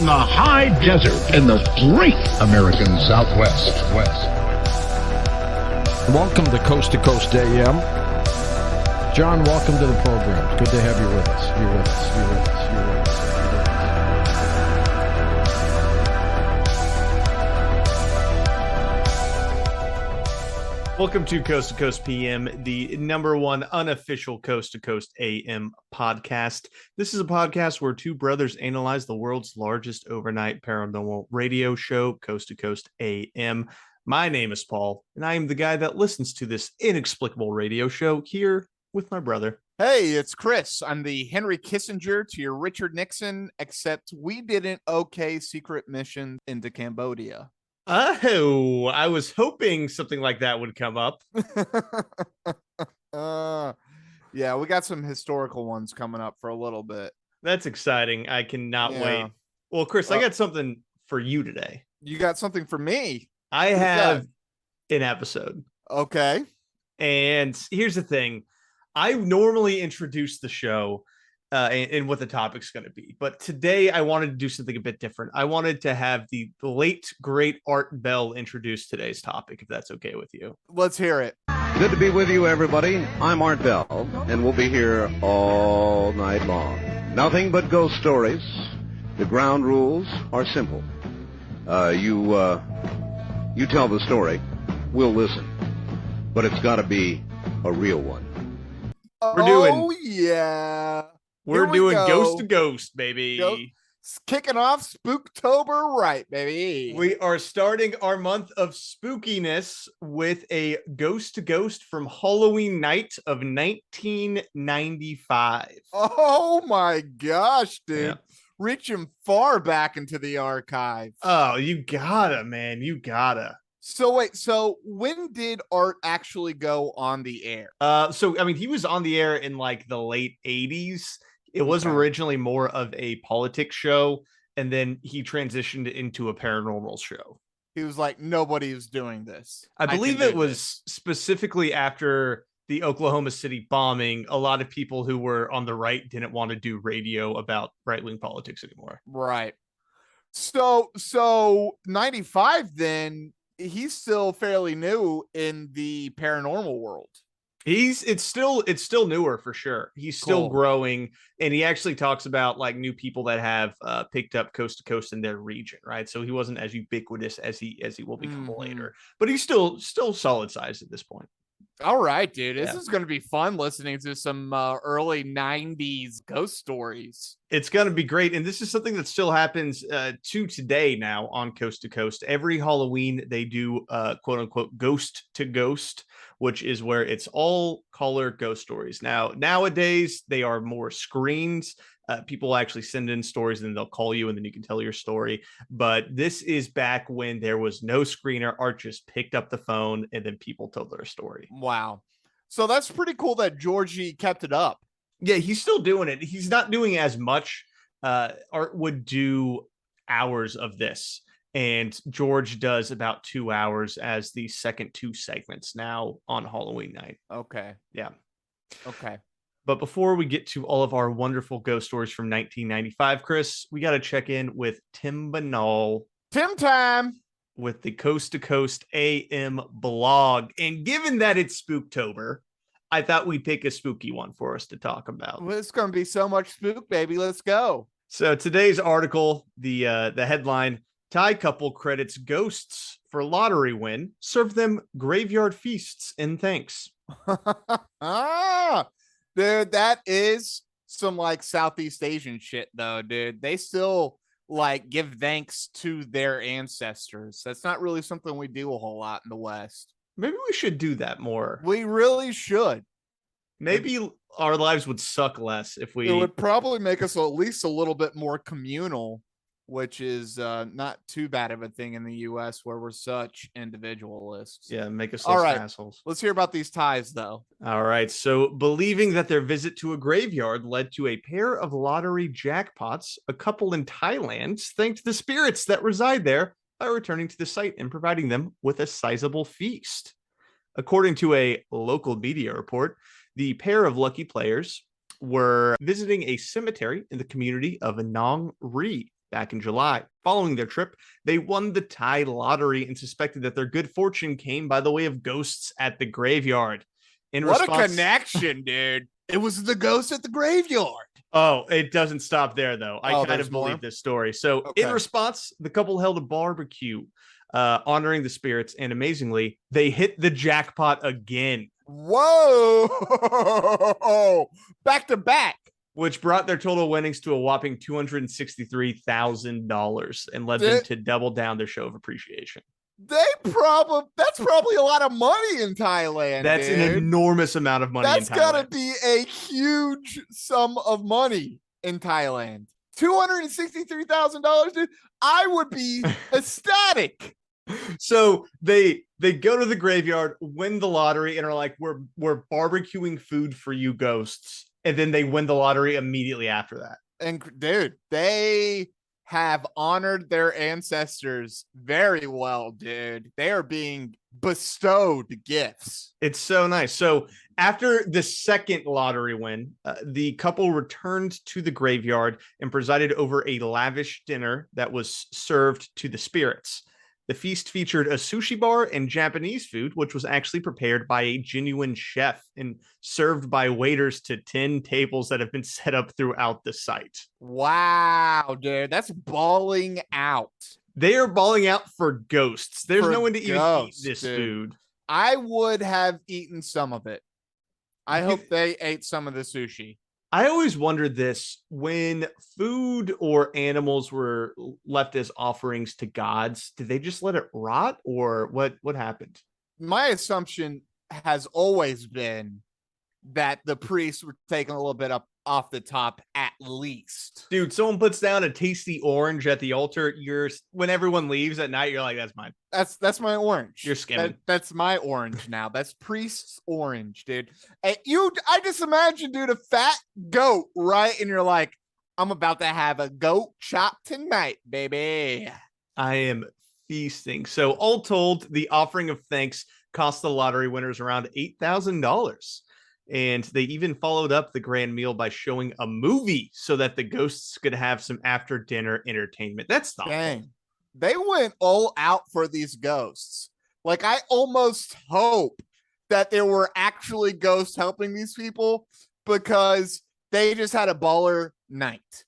the high desert in the great American Southwest. Welcome to Coast AM. John, welcome to the program. It's good to have you with us. You're with us. Welcome to Coast PM, the number one unofficial Coast to Coast AM podcast. This is a podcast where two brothers analyze the world's largest overnight paranormal radio show, Coast to Coast AM. My name is Paul, and I am the guy that listens to this inexplicable radio show here with my brother. Hey, it's Chris. I'm the Henry Kissinger to your Richard Nixon, except we didn't okay secret mission into Cambodia. Oh, I was hoping something like that would come up. Yeah, we got some historical ones coming up for a little bit. That's exciting. I cannot wait. Well, Chris, I got something for you today. You got something for me? I have an episode. Okay. And here's the thing. I normally introduce the show and what the topic's going to be. But today I wanted to do something a bit different. I wanted to have the late, great Art Bell introduce today's topic, if that's okay with you. Let's hear it. Good to be with you, everybody. I'm Art Bell, and we'll be here all night long. Nothing but ghost stories. The ground rules are simple. You tell the story, we'll listen. But it's got to be a real one. We're doing Ghost to Ghost, baby. Kicking off Spooktober right, baby. We are starting our month of spookiness with a Ghost to Ghost from Halloween night of 1995. Oh my gosh, dude. Yeah. Reaching far back into the archive. Oh, you gotta, man. You gotta. So wait, so when did Art actually go on the air? He was on the air in like the late 80s. It was originally more of a politics show, and then he transitioned into a paranormal show. He was like, nobody was doing this. I believe it was specifically after the Oklahoma City bombing. A lot of people who were on the right didn't want to do radio about right-wing politics anymore. Right. So 95 then, he's still fairly new in the paranormal world. It's still newer for sure. He's still growing, and he actually talks about like new people that have picked up Coast to Coast in their region, right? So he wasn't as ubiquitous as he will become later, but he's still solid size at this point. All right, dude. This is going to be fun listening to some early 90s ghost stories. It's going to be great. And this is something that still happens to today now on Coast to Coast. Every Halloween, they do quote unquote Ghost to Ghost, which is where it's all caller ghost stories. Nowadays, they are more screens. People actually send in stories and then they'll call you and then you can tell your story. But this is back when there was no screener. Art just picked up the phone and then people told their story. Wow. So that's pretty cool that Georgie kept it up. Yeah, he's still doing it. He's not doing as much. Art would do hours of this, and George does about 2 hours as the second two segments now on Halloween night. Okay. Yeah. Okay. But before we get to all of our wonderful ghost stories from 1995, Chris, we got to check in with Tim Banal. Tim time. With the Coast to Coast AM blog. And given that it's Spooktober, I thought we'd pick a spooky one for us to talk about. Well, it's going to be so much spook, baby. Let's go. So today's article, the headline, Thai couple credits ghosts for lottery win, serve them graveyard feasts in thanks. Dude, that is some like Southeast Asian shit though, dude. They still like give thanks to their ancestors. That's not really something we do a whole lot in the West. Maybe we should do that more. We really should. Maybe our lives would suck less if we... It would probably make us at least a little bit more communal, which is not too bad of a thing in the U.S. where we're such individualists. Yeah, make us all right. assholes. Let's hear about these ties, though. All right. So, believing that their visit to a graveyard led to a pair of lottery jackpots, a couple in Thailand thanked the spirits that reside there by returning to the site and providing them with a sizable feast. According to a local media report, the pair of lucky players were visiting a cemetery in the community of Nong Ri. back in July. Following their trip, they won the Thai lottery and suspected that their good fortune came by the way of ghosts at the graveyard. What a connection, dude. It was the ghost at the graveyard. Oh, it doesn't stop there, though. I kind there's of believe more? this story. So, Okay. in response, the couple held a barbecue honoring the spirits, and amazingly, they hit the jackpot again. Whoa! Back to back. Which brought their total winnings to a whopping $263,000 and led them to double down their show of appreciation. That's probably a lot of money in Thailand. That's dude. an enormous amount of money in Thailand. That's gotta be a huge sum of money in Thailand. $263,000, dude. I would be ecstatic. So they go to the graveyard, win the lottery, and are like, we're barbecuing food for you ghosts. And then they win the lottery immediately after that. And dude, they have honored their ancestors very well, dude. They are being bestowed gifts. It's so nice. So after the second lottery win, the couple returned to the graveyard and presided over a lavish dinner that was served to the spirits. The feast featured a sushi bar and Japanese food, which was actually prepared by a genuine chef and served by waiters to 10 tables that have been set up throughout the site. Wow, dude. That's balling out. They are balling out for ghosts. There's no one to even eat this dude. food. I would have eaten some of it. I hope they ate some of the sushi. I always wondered this: when food or animals were left as offerings to gods, did they just let it rot, or what happened? My assumption has always been that the priests were taking a little bit up off the top at least. Dude, someone puts down a tasty orange at the altar. When everyone leaves at night, you're like, that's mine. That's my orange. You're skimming. That's my orange now. That's priest's orange, dude. And I just imagine, dude, a fat goat, right? And you're like, I'm about to have a goat chop tonight, baby. I am feasting. So all told, the offering of thanks cost the lottery winners around $8,000. And they even followed up the grand meal by showing a movie so that the ghosts could have some after dinner entertainment. That's thoughtful. Dang. They went all out for these ghosts. Like, I almost hope that there were actually ghosts helping these people because they just had a baller night.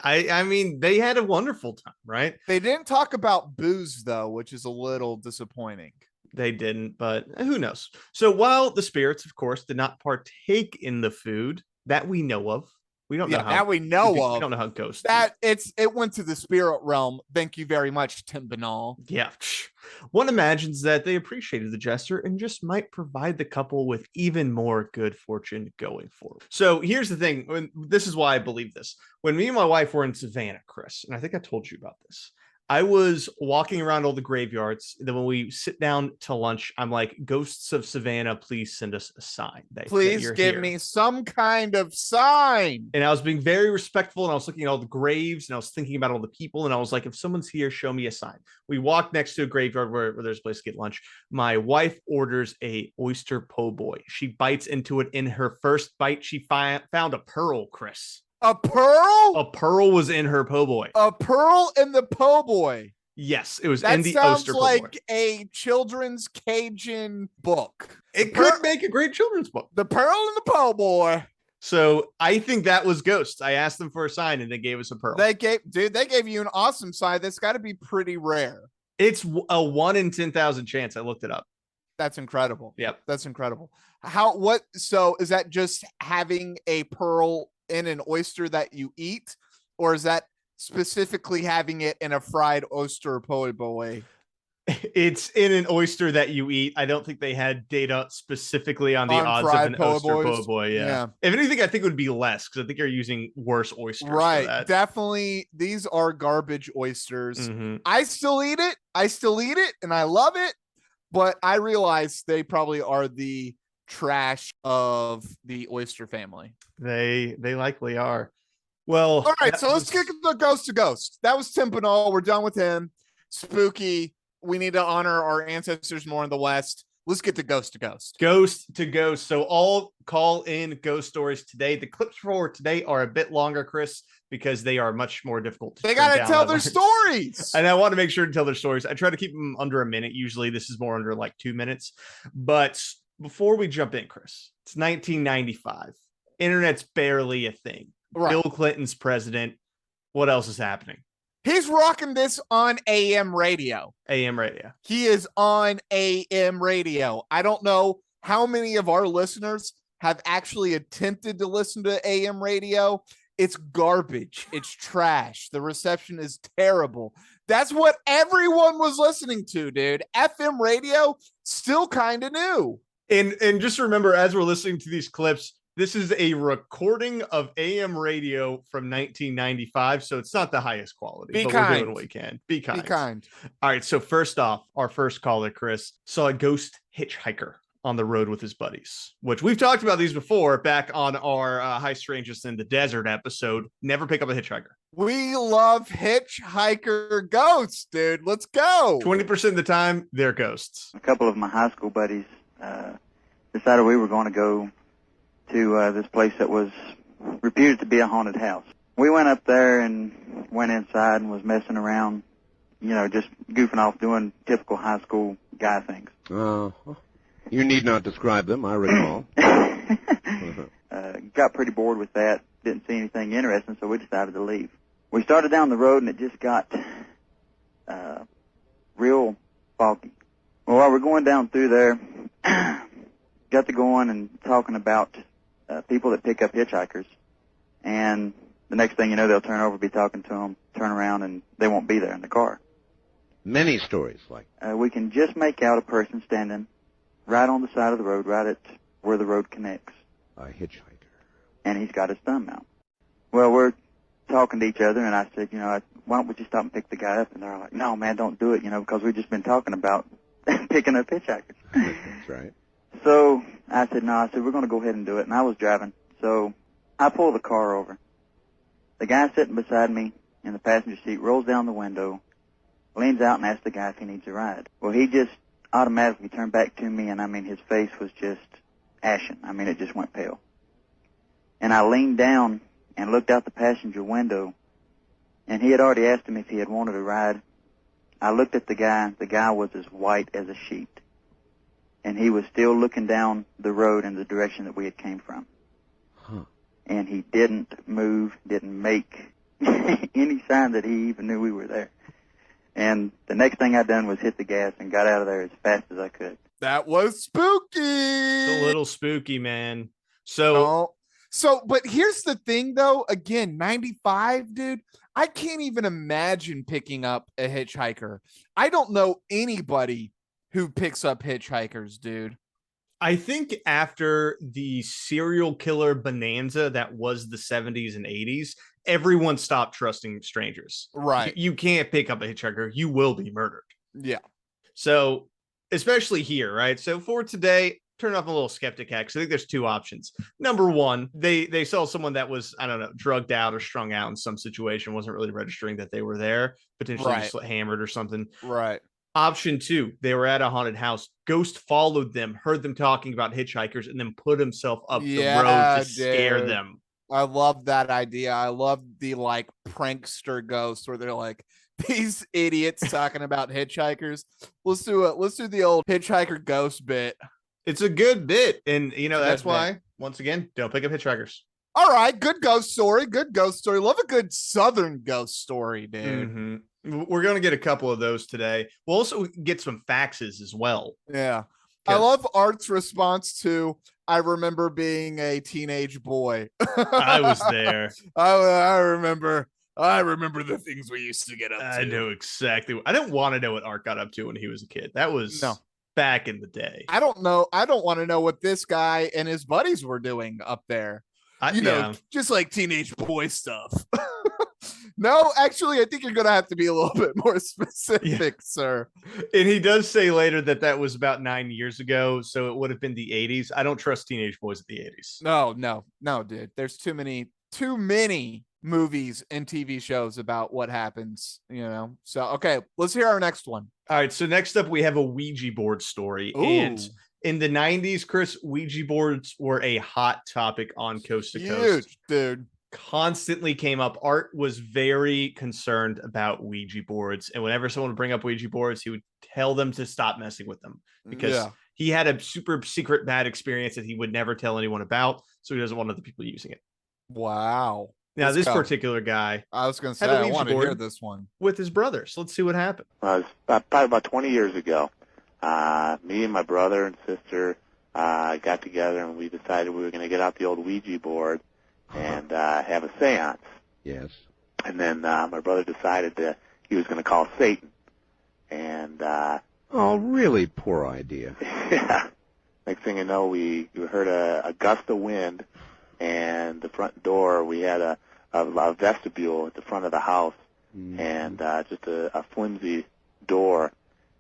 I mean, they had a wonderful time, right? They didn't talk about booze, though, which is a little disappointing. They didn't, but who knows? So while the spirits, of course, did not partake in the food that we know of, we don't know how. That we know we of. don't know how ghosts. It went to the spirit realm. Thank you very much, Tim Banal. Yeah. One imagines that they appreciated the gesture and just might provide the couple with even more good fortune going forward. So here's the thing. This is why I believe this. When me and my wife were in Savannah, Chris, and I think I told you about this, I was walking around all the graveyards. Then when we sit down to lunch, I'm like, ghosts of Savannah, please send us a sign. Please give me some kind of sign. And I was being very respectful, and I was looking at all the graves, and I was thinking about all the people, and I was like, if someone's here, show me a sign. We walked next to a graveyard where there's a place to get lunch. My wife orders a oyster po' boy. She bites into it. In her first bite, she found a pearl, Chris. A pearl? A pearl was in her po' boy. A pearl in the po' boy. Yes, it was in the oyster po' boy. That sounds like a children's Cajun book. It could make a great children's book. The pearl and the po' boy. So I think that was ghosts. I asked them for a sign, and they gave us a pearl. They gave you an awesome sign. That's got to be pretty rare. It's a 1 in 10,000 chance. I looked it up. That's incredible. Yep, that's incredible. So is that just having a pearl in an oyster that you eat, or is that specifically having it in a fried oyster po' boy? It's in an oyster that you eat. I don't think they had data specifically on the odds of an oyster po' boy. Yeah. If anything, I think it would be less because I think you're using worse oysters. Right. For that. Definitely. These are garbage oysters. Mm-hmm. I still eat it. And I love it. But I realize they probably are the trash of the oyster family. They likely are. Well, all right. So let's get the ghost to ghost. That was Tim Banal. We're done with him. Spooky. We need to honor our ancestors more in the West. Let's get to ghost to ghost. Ghost to ghost. So all call in ghost stories today. The clips for today are a bit longer, Chris. because they are much more difficult. They got to tell their learn. stories. And I want to make sure to tell their stories. I try to keep them under a minute. Usually this is more under like 2 minutes. But before we jump in, Chris, it's 1995. Internet's barely a thing. Right. Bill Clinton's president. What else is happening? He's rocking this on AM radio. AM radio. He is on AM radio. I don't know how many of our listeners have actually attempted to listen to AM radio. It's garbage. It's trash. The reception is terrible. That's what everyone was listening to, dude. FM radio, still kind of new. And just remember, as we're listening to these clips, this is a recording of AM radio from 1995, so it's not the highest quality. Be but kind. we're doing what we can. Be kind. Be kind. All right, so first off, our first caller, Chris, saw a ghost hitchhiker on the road with his buddies, which we've talked about these before back on our High Strangest in the Desert episode. Never pick up a hitchhiker. We love hitchhiker ghosts, dude. Let's go. 20% of the time, they're ghosts. A couple of my high school buddies decided we were going to go to this place that was reputed to be a haunted house. We went up there and went inside and was messing around, you know, just goofing off, doing typical high school guy things. You need not describe them, I recall. Got pretty bored with that, didn't see anything interesting, so we decided to leave. We started down the road and it just got real foggy. Well, while we're going down through there, got to going and talking about people that pick up hitchhikers, and the next thing you know, they'll turn over, be talking to them, turn around, and they won't be there in the car. Many stories like we can just make out a person standing right on the side of the road, right at where the road connects. a hitchhiker. And he's got his thumb out. Well, we're talking to each other, and I said, you know, why don't we just stop and pick the guy up? And they're like, no, man, don't do it, you know, because we've just been talking about picking up hitchhikers. That's right. So I said, no, I said, we're going to go ahead and do it. And I was driving. So I pull the car over. The guy sitting beside me in the passenger seat rolls down the window, leans out and asks the guy if he needs a ride. Well, he just automatically turned back to me, and, I mean, his face was just ashen. I mean, it just went pale. And I leaned down and looked out the passenger window, and he had already asked him if he had wanted a ride. I looked at the guy. The guy was as white as a sheet, and he was still looking down the road in the direction that we had came from. Huh. And he didn't move, didn't make any sign that he even knew we were there. And the next thing I done was hit the gas and got out of there as fast as I could. That was spooky. It's a little spooky, man. So, but here's the thing, though. Again, 95, dude. I can't even imagine picking up a hitchhiker. I don't know anybody who picks up hitchhikers, dude. I think after the serial killer bonanza that was the 70s and 80s, everyone stopped trusting strangers. Right. You can't pick up a hitchhiker. You will be murdered. Yeah. So, especially here, right? So for today, turn off a little skeptic hat, because I think there's two options. Number one, they saw someone that was, I don't know, drugged out or strung out in some situation, wasn't really registering that they were there, potentially Right. just hammered or something. Right. Option two, they were at a haunted house. Ghost followed them, heard them talking about hitchhikers, and then put himself up the road to scare dude. them. I love that idea. I love the like prankster ghosts where they're like, these idiots talking about hitchhikers. Let's do the old hitchhiker ghost bit. It's a good bit. And, you know, that's Good why, once again, don't pick up hitchhikers. All right. Good ghost story. Good ghost story. Love a good Southern ghost story, dude. Mm-hmm. We're going to get a couple of those today. We'll also get some faxes as well. Yeah. I love Art's response to, I remember being a teenage boy. I was there. I remember the things we used to get up to. I know exactly. I didn't want to know what Art got up to when he was a kid. That was back in the day. I don't know. I don't want to know what this guy and his buddies were doing up there. Just like teenage boy stuff. No, actually, I think you're going to have to be a little bit more specific, sir. And he does say later that was about 9 years ago, so it would have been the 80s. I don't trust teenage boys at the 80s. No, dude. There's too many movies and TV shows about what happens, you know? So, okay, let's hear our next one. All right, so next up, we have a Ouija board story. Ooh. And in the 90s, Chris, Ouija boards were a hot topic on Coast to Coast. Huge, dude. constantly came up. Art was very concerned about Ouija boards, and whenever someone would bring up Ouija boards, he would tell them to stop messing with them because Yeah. he had a super secret bad experience that he would never tell anyone about, so he doesn't want other people using it. Wow. Now, Let's this go. particular guy I was going to say, had a I Ouija want to hear board. this one. with his brother, so let's see what happened. It was probably about 20 years ago. Me and my brother and sister got together, and we decided we were going to get out the old Ouija board and have a seance. Yes. And then my brother decided that he was going to call Satan. And Oh, really poor idea. yeah, next thing you know, we heard a gust of wind, and the front door, we had a vestibule at the front of the house, and just a flimsy door,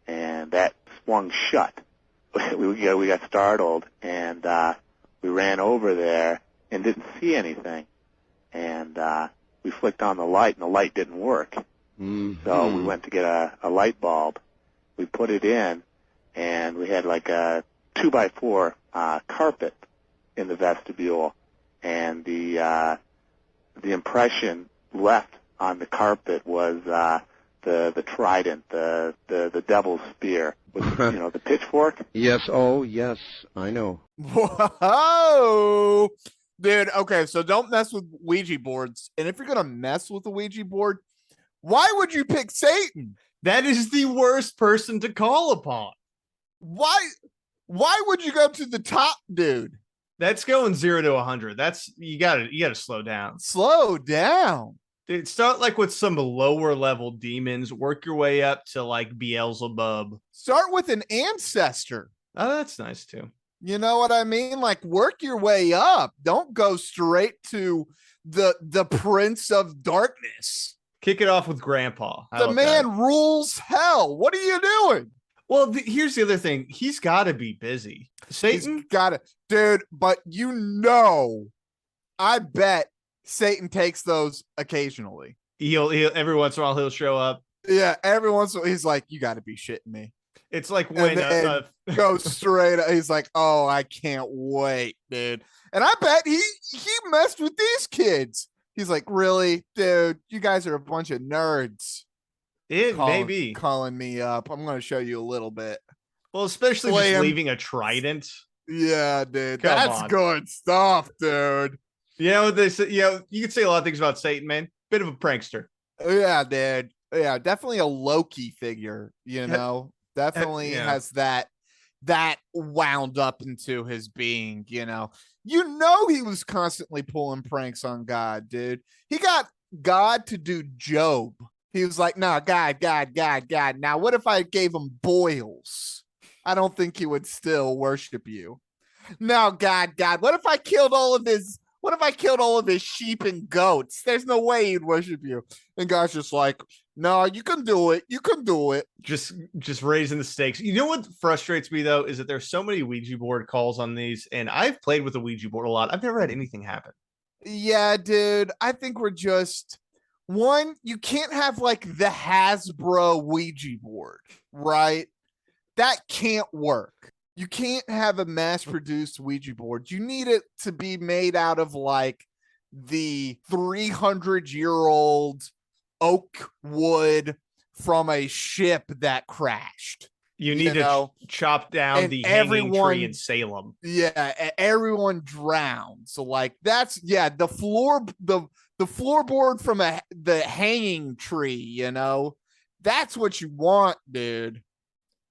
and that swung shut. We got startled, and we ran over there and didn't see anything. And we flicked on the light, and the light didn't work. So we went to get a light bulb. We put it in, and we had like a 2x4 carpet in the vestibule, and the impression left on the carpet was the trident, the devil's spear, with the pitchfork. Yes, oh, yes, I know. Whoa, dude. Okay, so don't mess with Ouija boards. And if you're gonna mess with a Ouija board, why would you pick Satan? That is the worst person to call upon. Why would you go to the top, dude? That's going 0 to 100. That's you gotta slow down. Slow down. Dude, start like with some lower level demons, work your way up to like Beelzebub. Start with an ancestor. Oh, that's nice too. You know what I mean? Like, work your way up. Don't go straight to the Prince of Darkness. Kick it off with Grandpa. How The about man that? rules hell. What are you doing? Well, here's the other thing. He's got to be busy. Satan. He's got it, dude. But I bet Satan takes those occasionally. He'll every once in a while he'll show up. Yeah, every once in a while he's like, "You got to be shitting me." It's like when then goes straight. He's like, "Oh, I can't wait, dude." And I bet he messed with these kids. He's like, "Really, dude? You guys are a bunch of nerds." maybe. Calling me up. I'm going to show you a little bit. Well, especially Play just him. leaving a trident. Yeah, dude. Come That's on. good stuff, dude. You know they say. You could say a lot of things about Satan, man. Bit of a prankster. Yeah, dude. Yeah, definitely a Loki figure, definitely yeah. has that wound up into his being, he was constantly pulling pranks on God, dude. He got God to do Job. He was like, "No, God. Now, what if I gave him boils? I don't think he would still worship you. No, God, what if I killed all of his sheep and goats? There's no way he'd worship you." And God's just like, "No, you can do it. You can do it." Just raising the stakes. You know what frustrates me though is that there's so many Ouija board calls on these, and I've played with the Ouija board a lot. I've never had anything happen. Yeah, dude. I think we're just you can't have like the Hasbro Ouija board, right? That can't work. You can't have a mass-produced Ouija board. You need it to be made out of like the 300-year-old oak wood from a ship that crashed. You need to chop down and the hanging everyone- tree in Salem. Yeah, everyone drowned. So like the floorboard from the hanging tree, that's what you want, dude.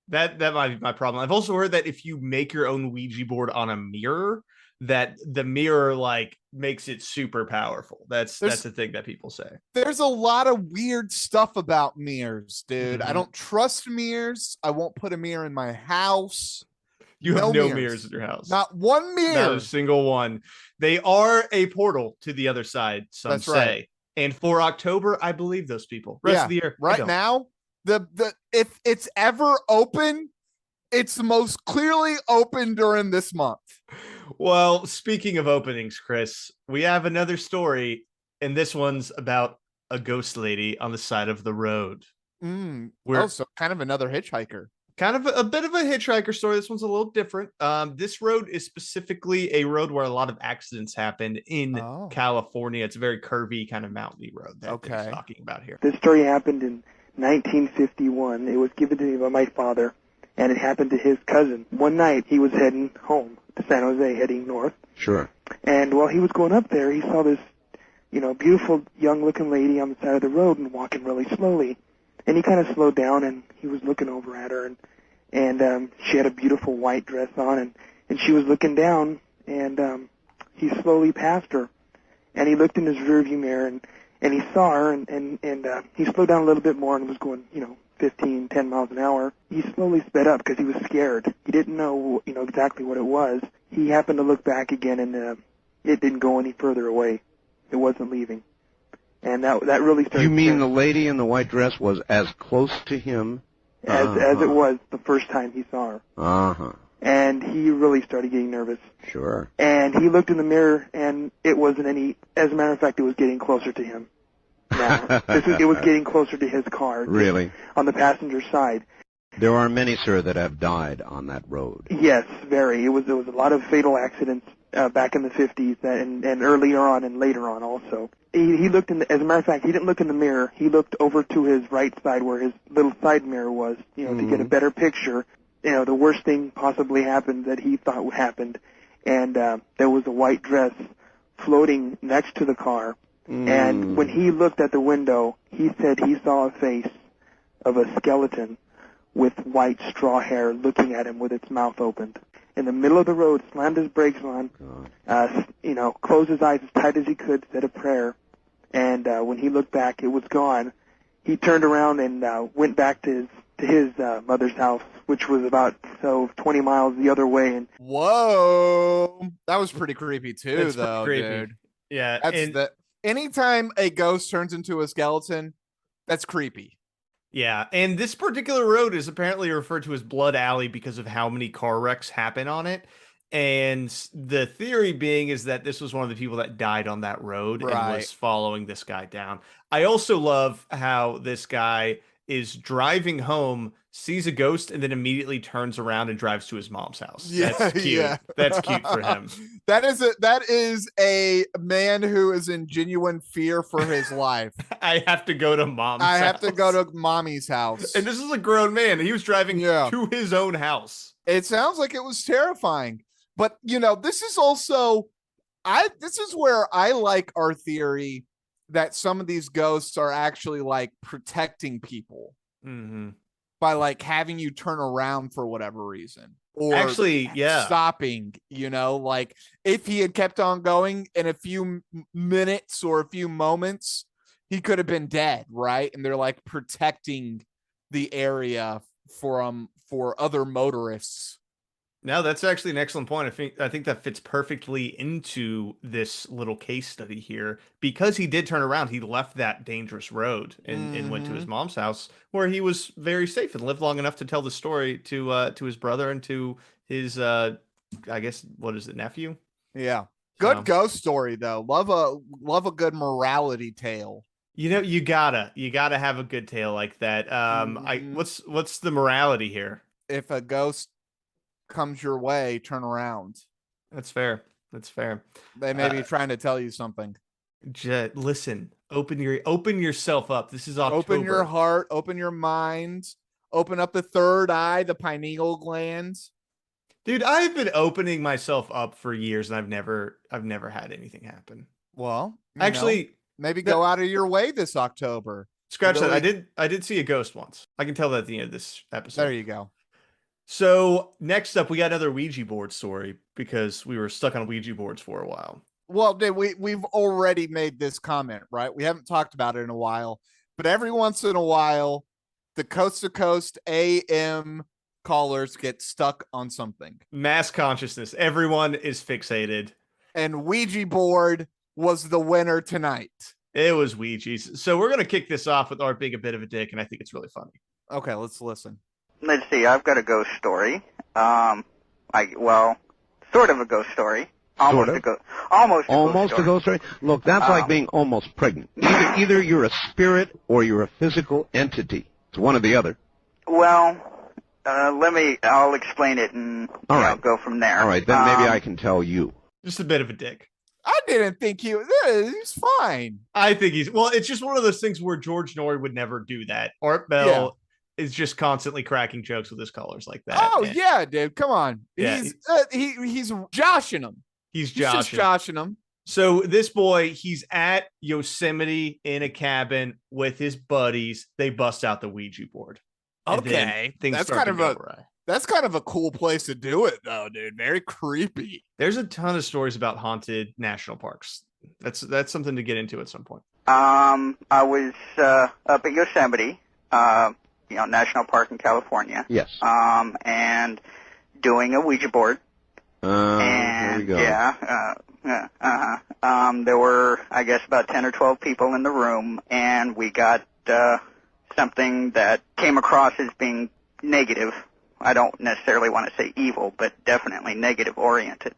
That might be my problem. I've also heard that if you make your own Ouija board on a mirror, that the mirror like makes it super powerful. That's the thing that people say. There's a lot of weird stuff about mirrors, dude. Mhm. I don't trust mirrors. I won't put a mirror in my house. You have no mirrors in your house. Not one mirror. Not a single one. They are a portal to the other side, some That's say. right. And for October, I believe those people. Rest of the year, I right don't. now, if it's ever open, it's most clearly open during this month. Well, speaking of openings, Chris, we have another story, and this one's about a ghost lady on the side of the road. So kind of another hitchhiker. kind of a bit of a hitchhiker story. This one's a little different. This road is specifically a road where a lot of accidents happen in California. It's a very curvy kind of mountainy road that he's talking about here. This story happened in 1951. It was given to me by my father, and it happened to his cousin. One night, he was heading home to San Jose, heading north. Sure. And while he was going up there, he saw this, beautiful young-looking lady on the side of the road and walking really slowly. And he kind of slowed down, and he was looking over at her, and she had a beautiful white dress on, and she was looking down, and he slowly passed her, and he looked in his rearview mirror, and he saw her, and he slowed down a little bit more and was going, 10 miles an hour. He slowly sped up because he was scared. He didn't know, exactly what it was. He happened to look back again, and it didn't go any further away. It wasn't leaving. And that really started. You mean the lady in the white dress was as close to him as it was the first time he saw her? Uh-huh. And he really started getting nervous. Sure. And he looked in the mirror, and it wasn't any. As a matter of fact, it was getting closer to him. Now, it was getting closer to his car. Really? On the passenger side. There are many, sir, that have died on that road. Yes, very. There was a lot of fatal accidents back in the 50s and earlier on and later on also. He looked in as a matter of fact, he didn't look in the mirror. He looked over to his right side where his little side mirror was, to get a better picture. The worst thing possibly happened that he thought happened, and there was a white dress floating next to the car. And when he looked at the window, he said he saw a face of a skeleton with white straw hair looking at him with its mouth opened. In the middle of the road, slammed his brakes on, closed his eyes as tight as he could, said a prayer, and when he looked back, it was gone. He turned around and went back to his mother's house, which was about 20 miles the other way. And whoa, that was pretty creepy too, though, dude. Yeah, anytime a ghost turns into a skeleton, that's creepy. Yeah, and this particular road is apparently referred to as Blood Alley because of how many car wrecks happen on it. And the theory being is that this was one of the people that died on that road and was following this guy down. I also love how this guy is driving home, sees a ghost, and then immediately turns around and drives to his mom's house. Yeah, that's cute. Yeah. That's cute for him. That is a man who is in genuine fear for his life. I have to go to mom's house. I have to go to mommy's house. And this is a grown man. He was driving to his own house. It sounds like it was terrifying. But, this is also, this is where I like our theory that some of these ghosts are actually like protecting people by like having you turn around for whatever reason. Or actually, stopping, like if he had kept on going in a few minutes or a few moments, he could have been dead, right? And they're like protecting the area for other motorists. No, that's actually an excellent point. I think that fits perfectly into this little case study here because he did turn around. He left that dangerous road and went to his mom's house where he was very safe and lived long enough to tell the story to his brother and to his I guess what is it, nephew? Yeah, good ghost story though. Love a good morality tale. You gotta have a good tale like that. What's the morality here? If a ghost comes your way, turn around. That's fair. They may be trying to tell you something. Listen, open yourself up. This is October. Open your heart, open your mind, open up the third eye, the pineal glands. Dude, I've been opening myself up for years and I've never had anything happen. Well, actually, maybe go out of your way this October. Scratch that. I did see a ghost once. I can tell that at the end of this episode. There you go. So next up, we got another Ouija board story because we were stuck on Ouija boards for a while. Well, we've already made this comment, right? We haven't talked about it in a while, but every once in a while, the Coast to Coast AM callers get stuck on something. Mass consciousness. Everyone is fixated. And Ouija board was the winner tonight. It was Ouija's. So we're going to kick this off with Art being a bit of a dick, and I think it's really funny. Okay, let's listen. Let's see, I've got a ghost story. Sort of a ghost story. Almost a ghost story. Look, that's like being almost pregnant. Either you're a spirit or you're a physical entity. It's one or the other. Well, I'll explain it and All right. go from there. All right, then maybe I can tell you. Just a bit of a dick. I didn't think he's fine. I think it's just one of those things where George Norrie would never do that. Art Bell is just constantly cracking jokes with his colors like that. Oh yeah, dude, come on. Yeah, He's joshing him. He's just joshing him. So this boy, he's at Yosemite in a cabin with his buddies. They bust out the Ouija board. Okay, that's kind of a cool place to do it, though, dude. Very creepy. There's a ton of stories about haunted national parks. That's something to get into at some point. I was up at Yosemite, National Park in California. Yes. And doing a Ouija board. Here we go. There were, I guess, about 10 or 12 people in the room, and we got something that came across as being negative. I don't necessarily want to say evil, but definitely negative oriented.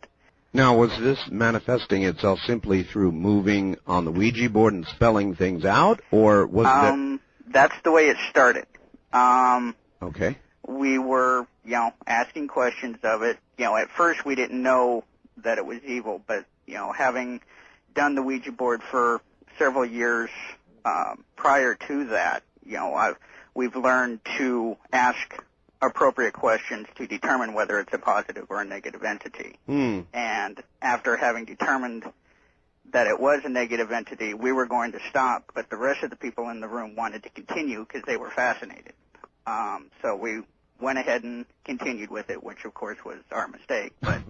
Now, was this manifesting itself simply through moving on the Ouija board and spelling things out, or was That's the way it started. Okay. We were, asking questions of it. At first we didn't know that it was evil, but, having done the Ouija board for several years prior to that, we've learned to ask appropriate questions to determine whether it's a positive or a negative entity. And after having determined that it was a negative entity, we were going to stop, but the rest of the people in the room wanted to continue because they were fascinated. So we went ahead and continued with it, which of course was our mistake. But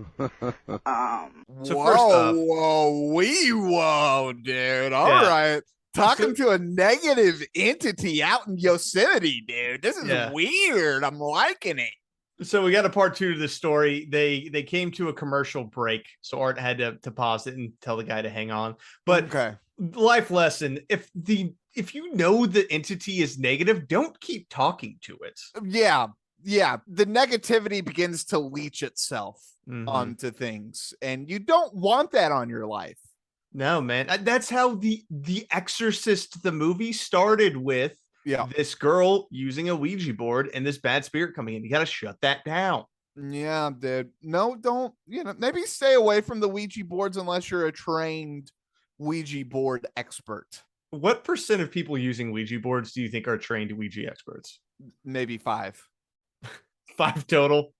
So first off, whoa, dude. All right. Talking to a negative entity out in Yosemite, dude. This is weird. I'm liking it. So we got a part 2 to this story. They came to a commercial break, so Art had to pause it and tell the guy to hang on. But life lesson: if you know the entity is negative, don't keep talking to it. Yeah. The negativity begins to leech itself onto things, and you don't want that on your life. No, man. That's how the Exorcist, the movie, started with this girl using a Ouija board and this bad spirit coming in. You got to shut that down. Yeah, dude. No, don't. Maybe stay away from the Ouija boards unless you're a trained Ouija board expert. What % of people using Ouija boards do you think are trained Ouija experts? Maybe 5. 5 total?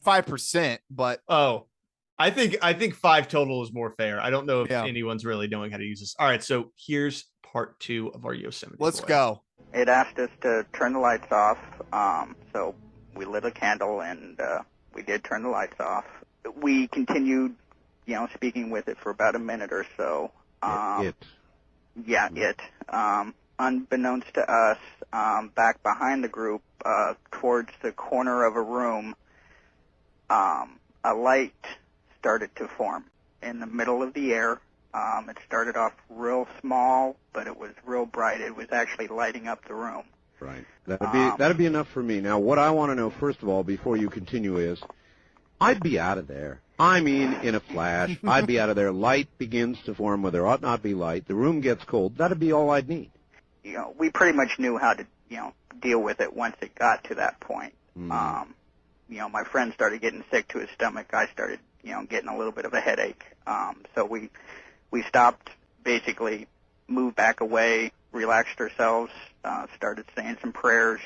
5%, but I think 5 total is more fair. I don't know if anyone's really knowing how to use this. All right, so here's part 2 of our Yosemite. Let's go. It asked us to turn the lights off, so we lit a candle and we did turn the lights off. We continued, speaking with it for about a minute or so. Unbeknownst to us, back behind the group, towards the corner of a room, a light started to form in the middle of the air. It started off real small, but it was real bright. It was actually lighting up the room. Right. That'd be enough for me. Now, what I want to know, first of all, before you continue is, I'd be out of there. I mean, in a flash. I'd be out of there. Light begins to form where there ought not be light. The room gets cold. That'd be all I'd need. We pretty much knew how to, deal with it once it got to that point. My friend started getting sick to his stomach. I started, getting a little bit of a headache. So we stopped, basically moved back away, relaxed ourselves, started saying some prayers,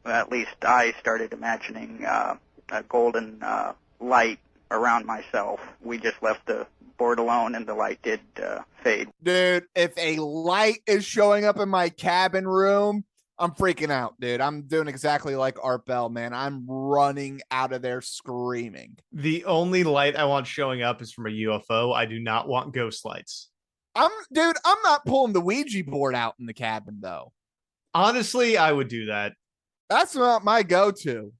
at least I started imagining a golden light around myself. We just left the board alone and the light did fade. Dude, if a light is showing up in my cabin room, I'm freaking out, dude. I'm doing exactly like Art Bell, man. I'm running out of there screaming. The only light I want showing up is from a UFO. I do not want ghost lights. I'm not pulling the Ouija board out in the cabin, though. Honestly, I would do that. That's not my go-to.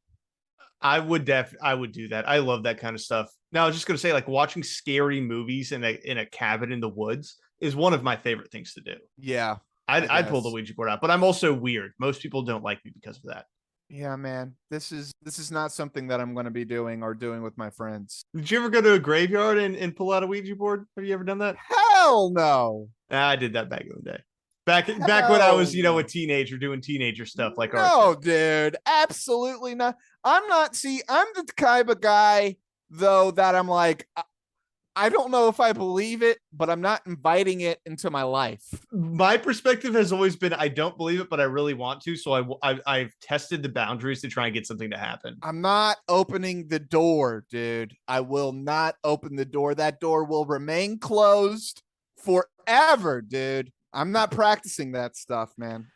I would do that. I love that kind of stuff. Now, I was just going to say, like, watching scary movies in a cabin in the woods is one of my favorite things to do. Yeah. I'd pull the Ouija board out, but I'm also weird. Most people don't like me because of that. Yeah, man. This is not something that I'm going to be doing or doing with my friends. Did you ever go to a graveyard and pull out a Ouija board? Have you ever done that? Hell no. I did that back in the day. Back when I was, a teenager doing teenager stuff like Art. No, dude, absolutely not. I'm the type of guy though that I'm like, I don't know if I believe it, but I'm not inviting it into my life. My perspective has always been I don't believe it, but I really want to. So I've tested the boundaries to try and get something to happen. I'm not opening the door, dude. I will not open the door. That door will remain closed forever, dude. I'm not practicing that stuff, man.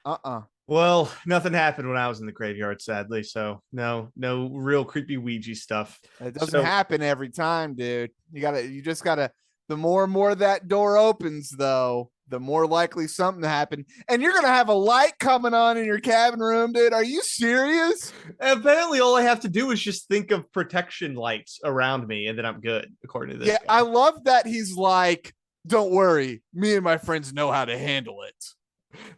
Well, nothing happened when I was in the graveyard, sadly. So no real creepy Ouija stuff. It doesn't happen every time, dude. You just gotta, the more and more that door opens, though, the more likely something to happen. And you're gonna have a light coming on in your cabin room, dude. Are you serious? Apparently, all I have to do is just think of protection lights around me, and then I'm good, according to this. Yeah, guy. I love that he's like, don't worry, me and my friends know how to handle it.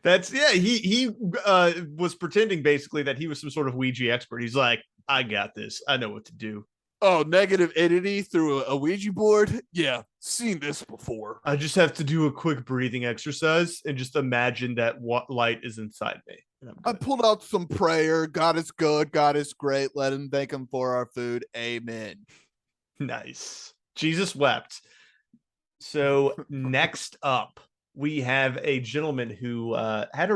He was pretending basically that he was some sort of Ouija expert. He's like, I got this. I know what to do. Oh, negative entity through a Ouija board? Yeah, seen this before. I just have to do a quick breathing exercise and just imagine that what light is inside me. I pulled out some prayer. God is good. God is great. Let him thank him for our food. Amen. Nice. Jesus wept. So next up, we have a gentleman who had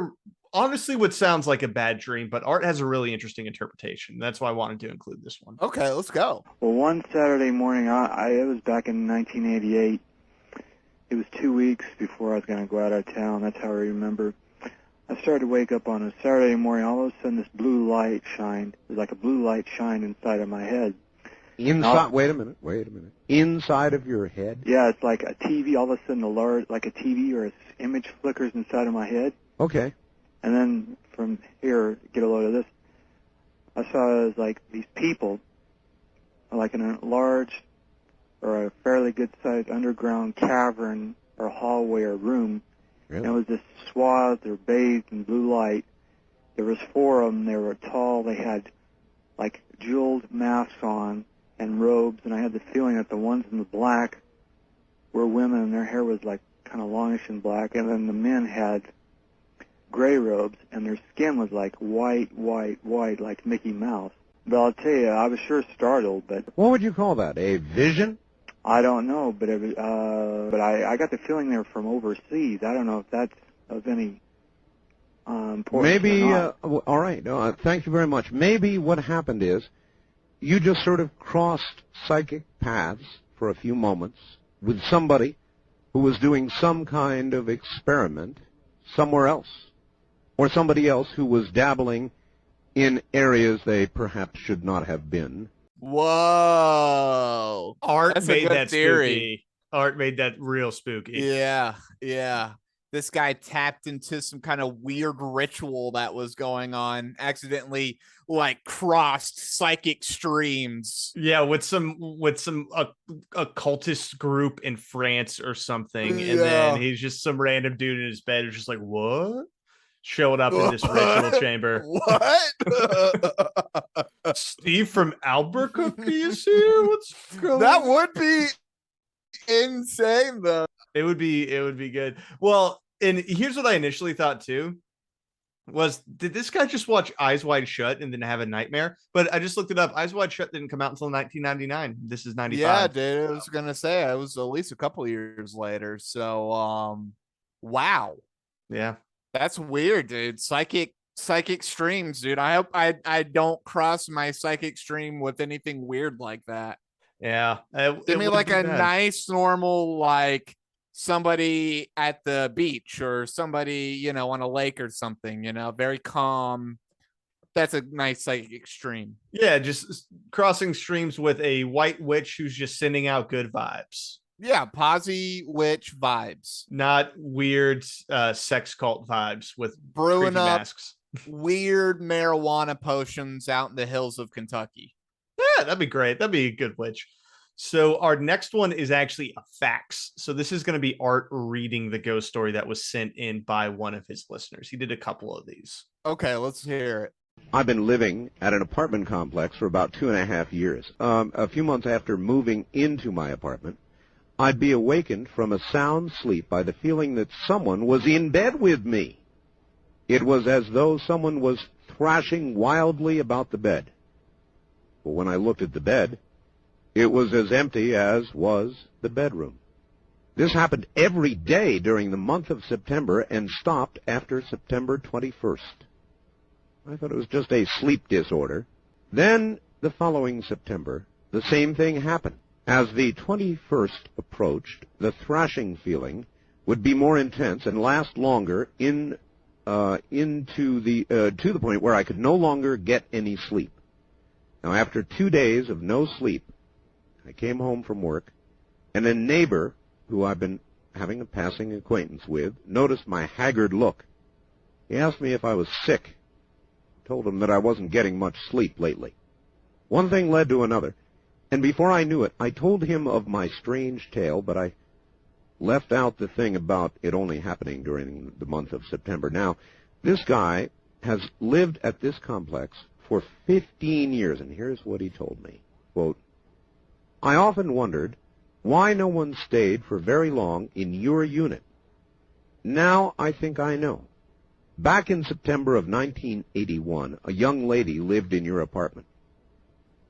honestly what sounds like a bad dream, but Art has a really interesting interpretation. That's why I wanted to include this one. Okay, let's go. Well, one Saturday morning, it was back in 1988. It was 2 weeks before I was going to go out of town. That's how I remember. I started to wake up on a Saturday morning. All of a sudden, this blue light shined. It was like a blue light shined inside of my head. Inside? Wait a minute. Inside of your head? Yeah, it's like a TV. All of a sudden, like a TV or an image flickers inside of my head. Okay. And then from here, get a load of this. I saw it was like these people, like in a large or a fairly good-sized underground cavern or hallway or room. Really? And it was this swathed or bathed in blue light. There was 4 of them. They were tall. They had like jeweled masks on and robes, and I had the feeling that the ones in the black were women, and their hair was like kind of longish and black, and then the men had gray robes, and their skin was like white, like Mickey Mouse. But I'll tell you, I was sure startled. But what would you call that? A vision? I don't know, but I got the feeling they were from overseas. I don't know if that's of any importance. Maybe. All right. Thank you very much. Maybe what happened is you just sort of crossed psychic paths for a few moments with somebody who was doing some kind of experiment somewhere else, or somebody else who was dabbling in areas they perhaps should not have been. Whoa. Art That's made a good that theory. spooky. Art made that real spooky. Yeah. This guy tapped into some kind of weird ritual that was going on, accidentally like crossed psychic streams. Yeah, with some occultist group in France or something. And then he's just some random dude in his bed who's just like, what? Showing up in this ritual chamber. What? Steve from Albuquerque is here? What's going on? That would be insane, though. It would be good. Well, and here's what I initially thought too. Did this guy just watch Eyes Wide Shut and then have a nightmare? But I just looked it up. Eyes Wide Shut didn't come out until 1999. This is 95. Yeah, dude. I was gonna say it was at least a couple of years later. So wow. Yeah. That's weird, dude. Psychic streams, dude. I hope I don't cross my psychic stream with anything weird like that. Yeah. Give me like a nice normal, like somebody at the beach or somebody, on a lake or something, very calm. That's a nice psychic extreme. Yeah, just crossing streams with a white witch who's just sending out good vibes. Yeah, posy witch vibes. Not weird sex cult vibes with brewing up masks. Weird marijuana potions out in the hills of Kentucky. Yeah, that'd be great. That'd be a good witch. So our next one is actually a fax. So this is going to be Art reading the ghost story that was sent in by one of his listeners. He did a couple of these. Okay, let's hear it. I've been living at an apartment complex for about 2.5 years. A few months after moving into my apartment, I'd be awakened from a sound sleep by the feeling that someone was in bed with me. It was as though someone was thrashing wildly about the bed. But when I looked at the bed, it was as empty as was the bedroom. This happened every day during the month of September and stopped after September 21st. I thought it was just a sleep disorder. Then, the following September, the same thing happened. As the 21st approached, the thrashing feeling would be more intense and last longer to the point where I could no longer get any sleep. Now, after 2 days of no sleep, I came home from work, and a neighbor who I've been having a passing acquaintance with noticed my haggard look. He asked me if I was sick. I told him that I wasn't getting much sleep lately. One thing led to another, and before I knew it, I told him of my strange tale, but I left out the thing about it only happening during the month of September. Now, this guy has lived at this complex for 15 years, and here's what he told me. Quote, I often wondered why no one stayed for very long in your unit. Now I think I know. Back in September of 1981, a young lady lived in your apartment,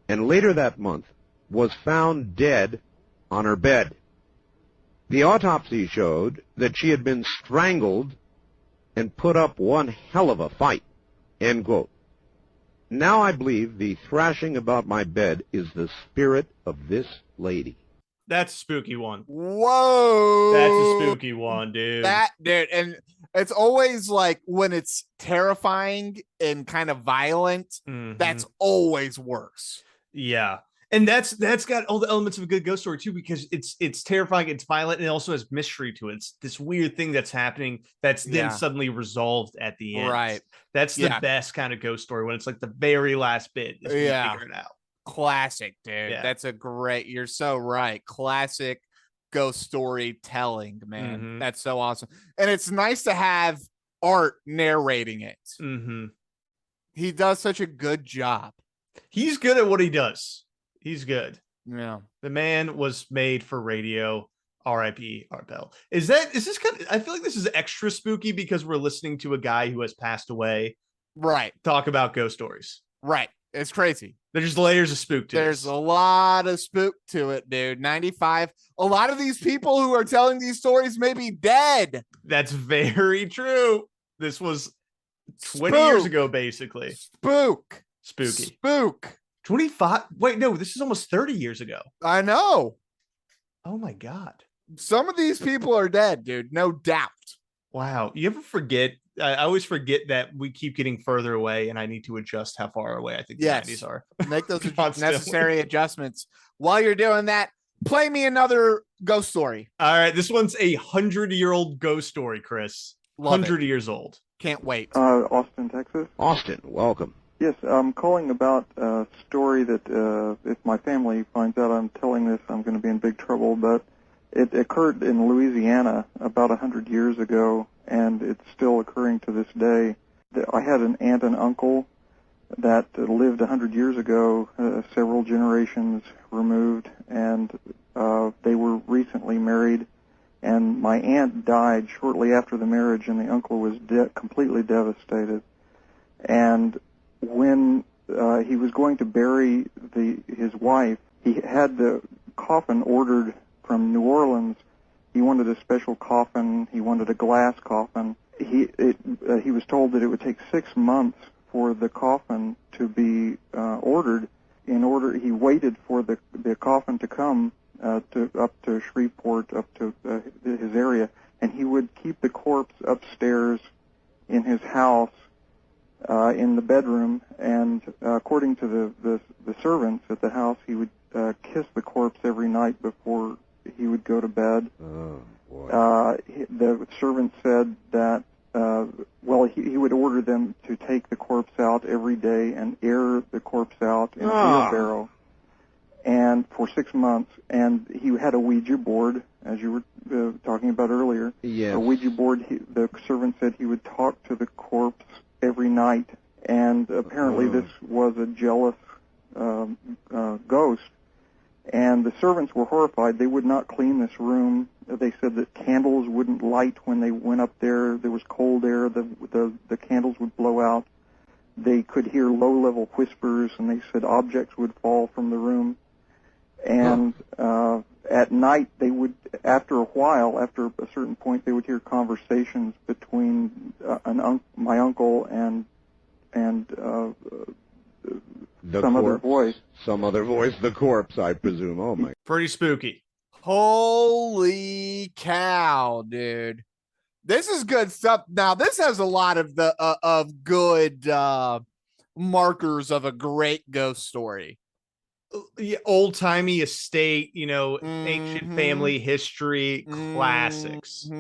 and later that month was found dead on her bed. The autopsy showed that she had been strangled and put up one hell of a fight. End quote. Now I believe the thrashing about my bed is the spirit of this lady. That's a spooky one. Whoa. That's a spooky one, dude. Dude, and it's always like when it's terrifying and kind of violent, that's always worse. Yeah. And that's got all the elements of a good ghost story too, because it's terrifying, it's violent, and it also has mystery to it. It's this weird thing that's happening that's then suddenly resolved at the end. Right. That's the best kind of ghost story, when it's like the very last bit is when you figure it out. Classic, dude. Yeah. That's a great, you're so right. Classic ghost storytelling, man. That's so awesome. And it's nice to have Art narrating it. He does such a good job. He's good at what he does. He's good. Yeah. The man was made for radio. R.I.P. Art Bell. Is this kind of, I feel like this is extra spooky because we're listening to a guy who has passed away. Right. Talk about ghost stories. Right. It's crazy. There's layers of spook to There's this. a lot of spook to it, dude. 95. A lot of these people who are telling these stories may be dead. That's very true. This was 20 years ago, basically. Spooky. 25. Wait, no, this is almost 30 years ago. I know. Oh my God. Some of these people are dead, dude. No doubt. Wow. You ever forget? I always forget that we keep getting further away, and I need to adjust how far away I think the 90s are. Make those necessary adjustments. While you're doing that, play me another ghost story. All right. This one's a 100-year-old ghost story, Chris. 100 years old. Can't wait. Austin, Texas. Austin, welcome. Yes, I'm calling about a story that if my family finds out I'm telling this, I'm going to be in big trouble, but it occurred in Louisiana about 100 years ago, and it's still occurring to this day. I had an aunt and uncle that lived 100 years ago, several generations removed, and they were recently married, and my aunt died shortly after the marriage, and the uncle was completely devastated. And when he was going to bury his wife, he had the coffin ordered from New Orleans. He wanted a special coffin. He wanted a glass coffin. He was told that it would take 6 months for the coffin to be ordered. He waited for the coffin to come up to Shreveport, up to his area, and he would keep the corpse upstairs in his house in the bedroom. And according to the servants at the house, he would kiss the corpse every night before he would go to bed. Oh, boy. The servant said that, he would order them to take the corpse out every day and air the corpse out in a wheelbarrow, and for 6 months. And he had a Ouija board, as you were talking about earlier. Yes. A Ouija board. The servant said he would talk to the corpse every night, and apparently this was a jealous ghost. And the servants were horrified. They would not clean this room. They said that candles wouldn't light when they went up there. There was cold air. The candles would blow out. They could hear low-level whispers, and they said objects would fall from the room. And at night, they would, after a while, after a certain point, they would hear conversations between my uncle and some other voice. Some other voice, the corpse, I presume. Oh, my. Pretty spooky. Holy cow, dude. This is good stuff. Now, this has a lot of the of good markers of a great ghost story. Yeah, old-timey estate, ancient family history, classics.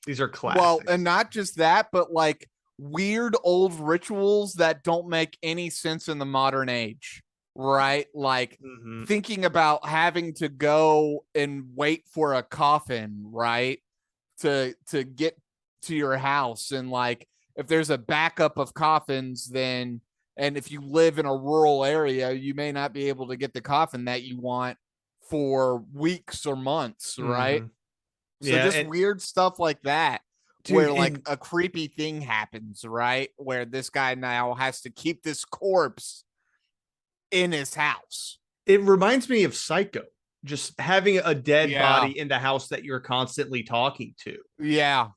These are classics. Well, and not just that, but like weird old rituals that don't make any sense in the modern age, right? Like thinking about having to go and wait for a coffin, right? To get to your house, and like if there's a backup of coffins, then and if you live in a rural area, you may not be able to get the coffin that you want for weeks or months, right? So just weird stuff like that. Dude, where like a creepy thing happens, right? Where this guy now has to keep this corpse in his house. It reminds me of Psycho, just having a dead body in the house that you're constantly talking to. Yeah.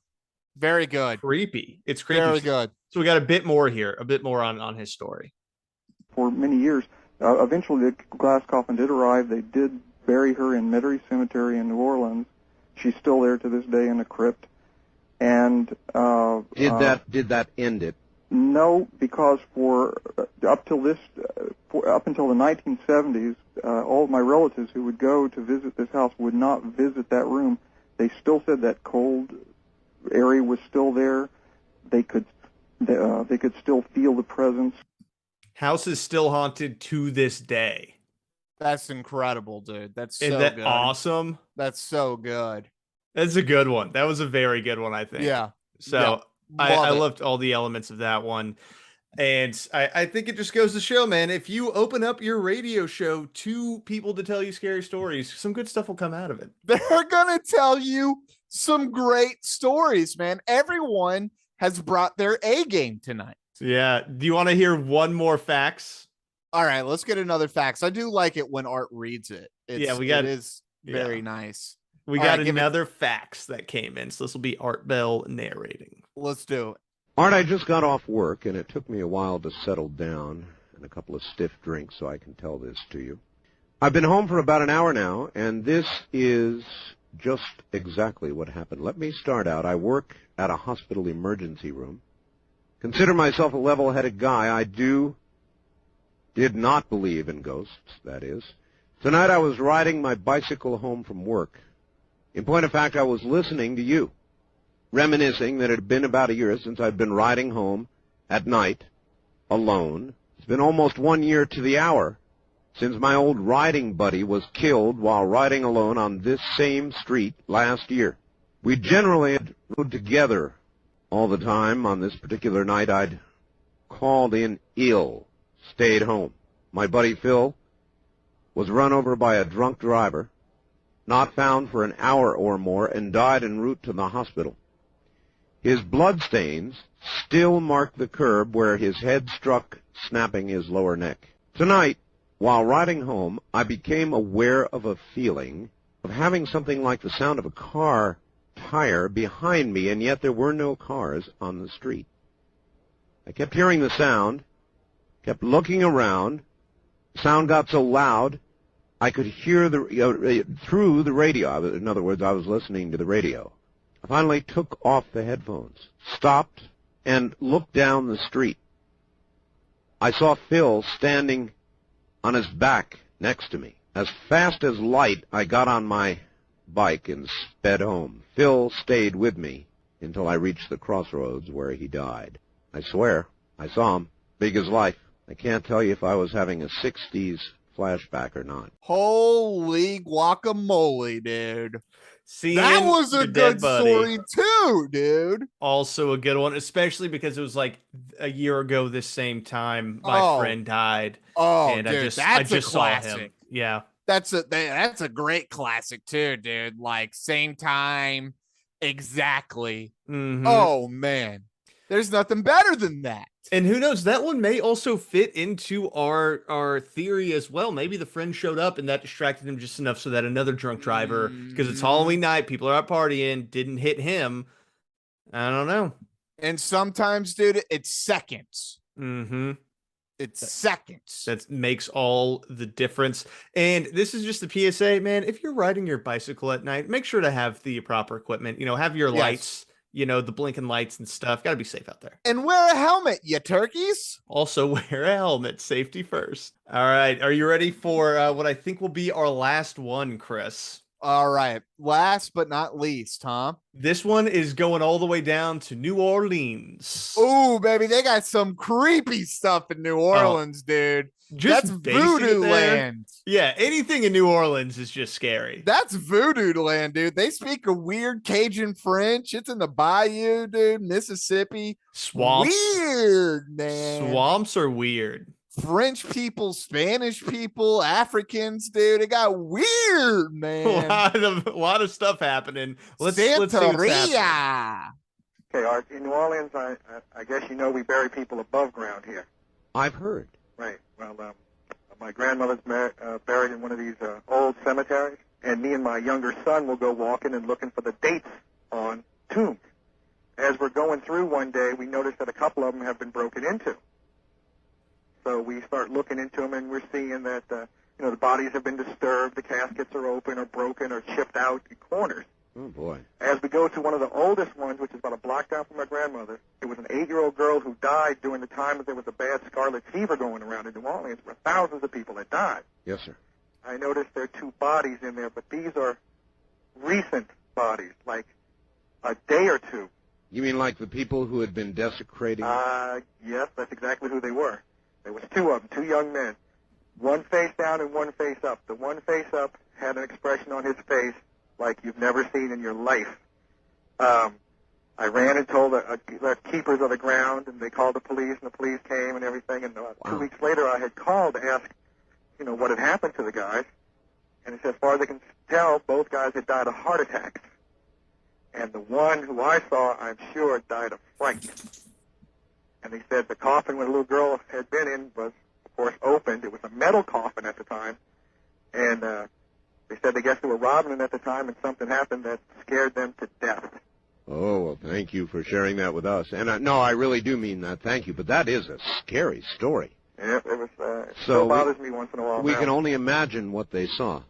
Very good. Creepy. It's creepy. Very good. So we got a bit more here, a bit more on his story. For many years, eventually the glass coffin did arrive. They did bury her in Metairie Cemetery in New Orleans. She's still there to this day in a crypt. And did that end it? No, because up until the 1970s, all of my relatives who would go to visit this house would not visit that room. They still said that cold area was still there. They could still feel the presence. House is still haunted to this day. That's incredible, dude. That's so Isn't that good. Awesome. That's so good. That's a good one. That was a very good one, I think. Yeah. So I loved all the elements of that one. And I think it just goes to show, man, if you open up your radio show to people to tell you scary stories, some good stuff will come out of it. They're going to tell you some great stories, man. Everyone has brought their A game tonight. Yeah. Do you want to hear one more facts? All right, let's get another facts. I do like it when Art reads it. It is very nice. We got another facts that came in, so this will be Art Bell narrating. Let's do it. Art, I just got off work, and it took me a while to settle down and a couple of stiff drinks so I can tell this to you. I've been home for about an hour now, and this is just exactly what happened. Let me start out. I work at a hospital emergency room. Consider myself a level-headed guy. I did not believe in ghosts, that is. Tonight I was riding my bicycle home from work. In point of fact, I was listening to you, reminiscing that it had been about a year since I'd been riding home at night, alone. It's been almost 1 year to the hour since my old riding buddy was killed while riding alone on this same street last year. We generally rode together all the time. On this particular night, I'd called in ill, stayed home. My buddy Phil was run over by a drunk driver, not found for an hour or more, and died en route to the hospital. His bloodstains still mark the curb where his head struck, snapping his lower neck. Tonight, while riding home, I became aware of a feeling of having something like the sound of a car tire behind me, and yet there were no cars on the street. I kept hearing the sound, kept looking around. The sound got so loud, I could hear through the radio. In other words, I was listening to the radio. I finally took off the headphones, stopped, and looked down the street. I saw Phil standing on his back next to me. As fast as light, I got on my bike and sped home. Phil stayed with me until I reached the crossroads where he died. I swear, I saw him, big as life. I can't tell you if I was having a 60s flashback or not. Holy guacamole, dude. That was a good story too, dude. Also a good one, especially because it was like a year ago this same time my friend died. Oh, and dude, I just saw classic. him. Yeah. That's a great classic too, dude. Like same time, exactly. Mhm. Oh man, there's nothing better than that. And who knows, that one may also fit into our theory as well. Maybe the friend showed up and that distracted him just enough so that another drunk driver, because it's Halloween night, people are out partying, didn't hit him. I don't know. And sometimes, dude, it's seconds. Mm-hmm. It's seconds. That makes all the difference. And this is just the PSA, man. If you're riding your bicycle at night, make sure to have the proper equipment. You know, have your lights, you know, the blinking lights and stuff. Got to be safe out there. And wear a helmet, you turkeys. Also wear a helmet. Safety first. All right. Are you ready for what I think will be our last one, Chris? All right. Last but not least, huh? This one is going all the way down to New Orleans. Oh, baby, they got some creepy stuff in New Orleans, dude. Just That's voodoo land. Yeah, anything in New Orleans is just scary. That's voodoo land, dude. They speak a weird Cajun French. It's in the bayou, dude. Mississippi. Swamps. Weird, man. Swamps are weird. French people, Spanish people, Africans, dude. It got weird, man. A lot of stuff happening. Let's see what's Santeria. Okay, Art, in New Orleans, I guess you know we bury people above ground here. I've heard. Right. Well, my grandmother's buried in one of these old cemeteries, and me and my younger son will go walking and looking for the dates on tombs. As we're going through one day, we notice that a couple of them have been broken into. So we start looking into them, and we're seeing that the bodies have been disturbed, the caskets are open or broken or chipped out in corners. Oh, boy. As we go to one of the oldest ones, which is about a block down from my grandmother, it was an 8-year-old girl who died during the time that there was a bad scarlet fever going around in New Orleans, where thousands of people had died. Yes, sir. I noticed there are 2 bodies in there, but these are recent bodies, like a day or 2. You mean like the people who had been desecrating? Yes, that's exactly who they were. There was 2 of them, 2 young men, one face down and one face up. The one face up had an expression on his face like you've never seen in your life. I ran and told the keepers of the ground, and they called the police, and the police came and everything. And 2 weeks later, I had called to ask, what had happened to the guys. And he said, as far as I can tell, both guys had died of heart attacks. And the one who I saw, I'm sure, died of fright. And he said the coffin where the little girl had been in was, of course, opened. It was a metal coffin at the time. And they said they guessed they were robbing it at the time, and something happened that scared them to death. Oh, well, thank you for sharing that with us. And no, I really do mean that. Thank you. But that is a scary story. Yeah, it was. It still bothers me once in a while. We can only imagine what they saw.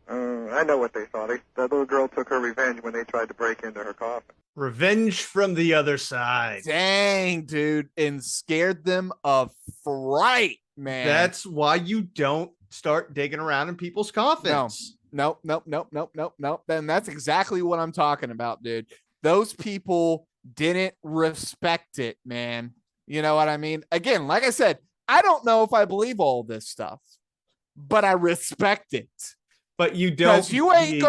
I know what they saw. The little girl took her revenge when they tried to break into her coffin. Revenge from the other side. Dang, dude. And scared them of fright, man. That's why you don't start digging around in people's coffins. Nope. Then that's exactly what I'm talking about, dude. Those people didn't respect it, man. You know what I mean? Again, like I said, I don't know if I believe all this stuff, but I respect it. But you don't. Because you ain't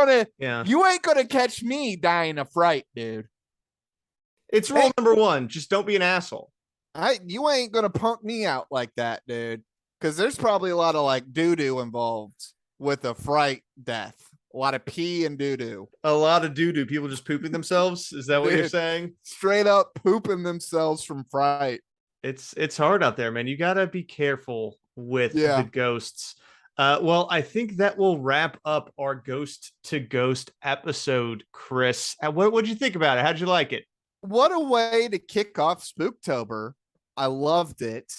gonna catch me dying of fright, dude. It's rule number 1. Just don't be an asshole. You ain't gonna punk me out like that, dude. Because there's probably a lot of like doo-doo involved with a fright death. A lot of pee and doo-doo. A lot of doo-doo. People just pooping themselves? Is that what you're saying? Straight up pooping themselves from fright. It's hard out there, man. You gotta be careful with the ghosts. Well, I think that will wrap up our Ghost to Ghost episode, Chris. What'd you think about it? How'd you like it? What a way to kick off Spooktober. I loved it.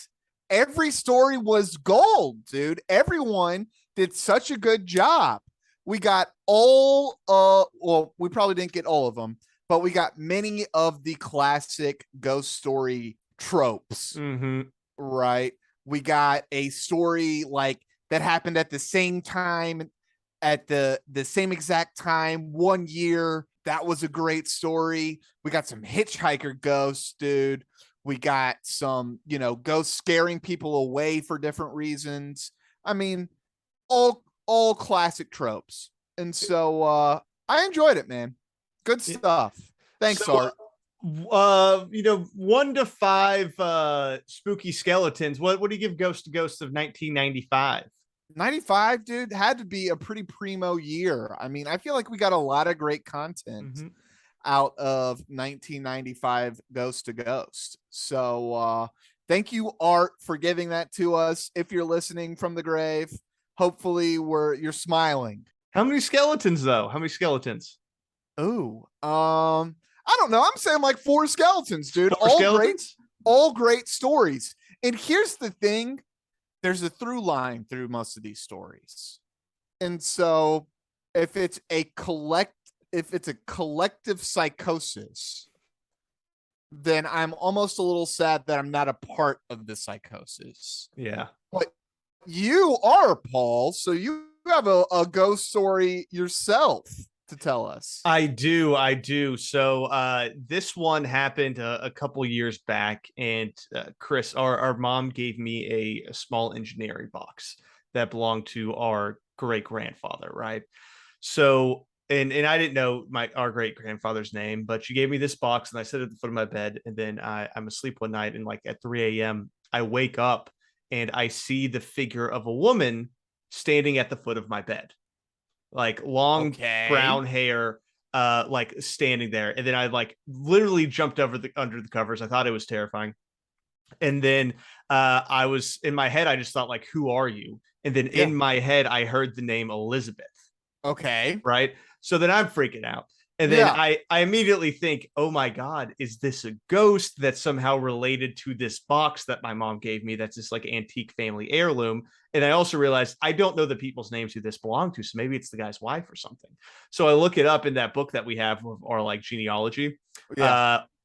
Every story was gold, dude. Everyone did such a good job. We got we probably didn't get all of them, but we got many of the classic ghost story tropes. Mm-hmm. Right? We got a story like that happened at the same time, at the same exact time, 1 year. That was a great story. We got some hitchhiker ghosts, dude. We got some, ghosts scaring people away for different reasons. I mean, all classic tropes. And so I enjoyed it, man. Good stuff. Thanks, Art. 1 to 5 spooky skeletons. What do you give Ghost to Ghost of 1995? 95, dude, had to be a pretty primo year. I mean, I feel like we got a lot of great content out of 1995 Ghost to Ghost. So thank you, Art, for giving that to us. If you're listening from the grave, hopefully you're smiling. How many skeletons, though? How many skeletons? Oh, I don't know. I'm saying like 4 skeletons, dude. Four skeletons? All great stories. And here's the thing. There's a through line through most of these stories. And so if it's a collective psychosis, then I'm almost a little sad that I'm not a part of the psychosis. Yeah. But you are, Paul, so you have a ghost story yourself to tell us. I do. So this one happened a couple years back, and Chris, our mom gave me a small engineering box that belonged to our great grandfather, right? So and I didn't know our great grandfather's name, but she gave me this box, and I set it at the foot of my bed, and then I'm asleep one night, and like at 3 a.m. I wake up and I see the figure of a woman standing at the foot of my bed. Like long brown hair, like standing there. And then I like literally jumped under the covers. I thought it was terrifying. And then I was in my head, I just thought like, who are you? And then in my head, I heard the name Elizabeth. Okay. Right. So then I'm freaking out. And then I immediately think, oh my God, is this a ghost that's somehow related to this box that my mom gave me? That's this like antique family heirloom. And I also realized I don't know the people's names who this belonged to. So maybe it's the guy's wife or something. So I look it up in that book that we have of our like genealogy.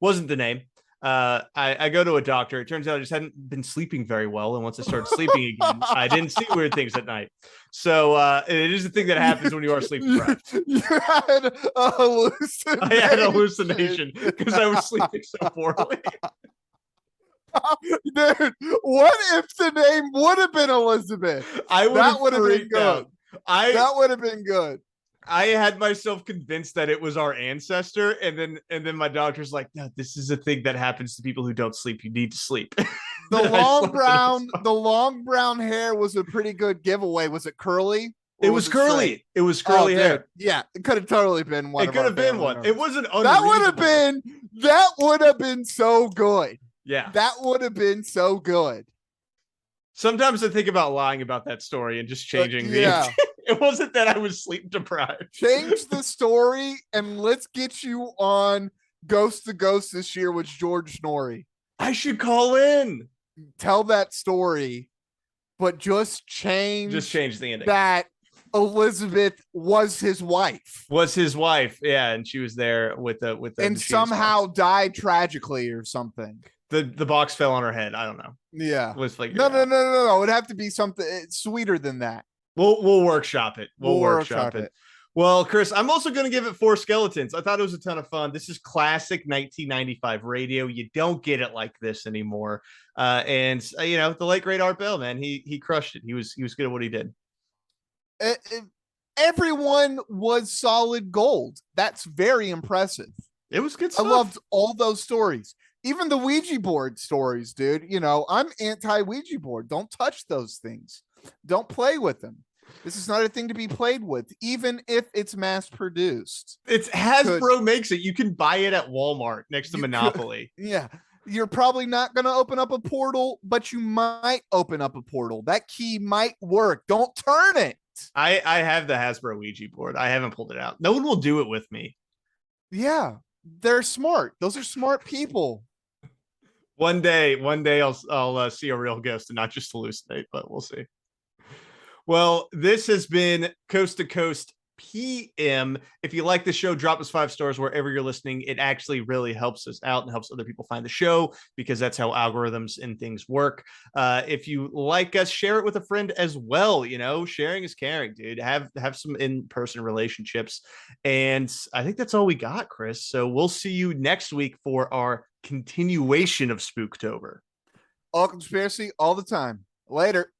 Wasn't the name. I go to a doctor. It turns out I just hadn't been sleeping very well. And once I started sleeping again, I didn't see weird things at night. So it is a thing that happens when you are sleep deprived. You had a hallucination. I had a hallucination because I was sleeping so poorly. Dude, what if the name would have been Elizabeth? That would have been good. That would have been good. I had myself convinced that it was our ancestor, and then my doctor's like, "No, this is a thing that happens to people who don't sleep. You need to sleep." The long brown hair was a pretty good giveaway. Was it curly? It was curly. Straight? It was curly hair. Dude. Yeah, it could have totally been one. It could have been one. It wasn't That would have been so good. Yeah, that would have been so good. Sometimes I think about lying about that story and just changing the. It wasn't that I was sleep deprived. Change the story and let's get you on Ghost to Ghost this year with George Norrie. I should call in. Tell that story, but just change the ending. That Elizabeth was his wife. Yeah, and she was there with the and somehow died tragically or something. The box fell on her head. I don't know. Yeah. Let's figure No. It would have to be something sweeter than that. We'll workshop it. We'll workshop it. Well, Chris, I'm also going to give it 4 skeletons. I thought it was a ton of fun. This is classic 1995 radio. You don't get it like this anymore. And you know, the late great Art Bell, man, he crushed it. He was good at what he did. Everyone was solid gold. That's very impressive. It was good stuff. I loved all those stories. Even the Ouija board stories, dude. You know, I'm anti Ouija board. Don't touch those things. Don't play with them. This is not a thing to be played with, even if it's mass produced. It's Hasbro makes it. You can buy it at Walmart next to Monopoly. Yeah. You're probably not going to open up a portal, but you might open up a portal. That key might work. Don't turn it. I have the Hasbro Ouija board. I haven't pulled it out. No one will do it with me. Yeah. They're smart. Those are smart people. One day I'll see a real ghost and not just hallucinate, but we'll see. Well, this has been Coast to Coast PM. If you like the show, drop us 5 stars wherever you're listening. It actually really helps us out and helps other people find the show because that's how algorithms and things work. If you like us, share it with a friend as well. You know, sharing is caring, dude. Have some in-person relationships. And I think that's all we got, Chris. So we'll see you next week for our continuation of Spooktober. All conspiracy all the time. Later.